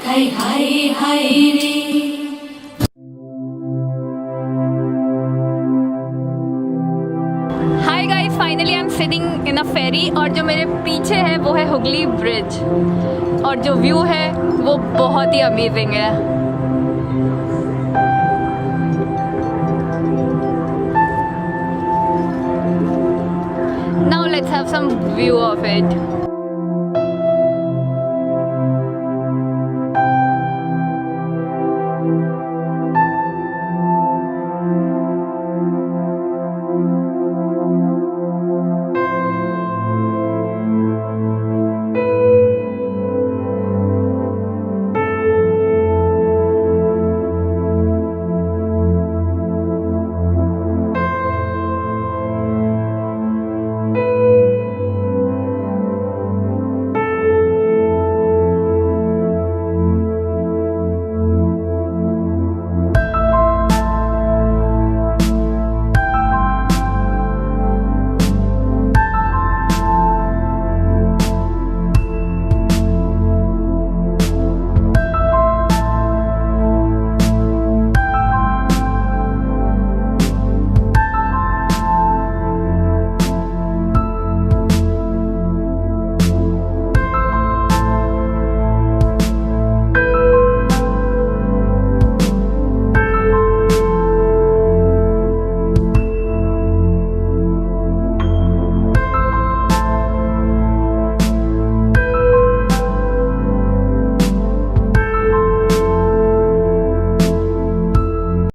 हाय hi hi रे। Hi guys, finally I am sitting in a ferry और जो मेरे पीछे है वो है हुगली ब्रिज और जो व्यू है वो बहुत ही अमेजिंग है। Now let's have some view of it.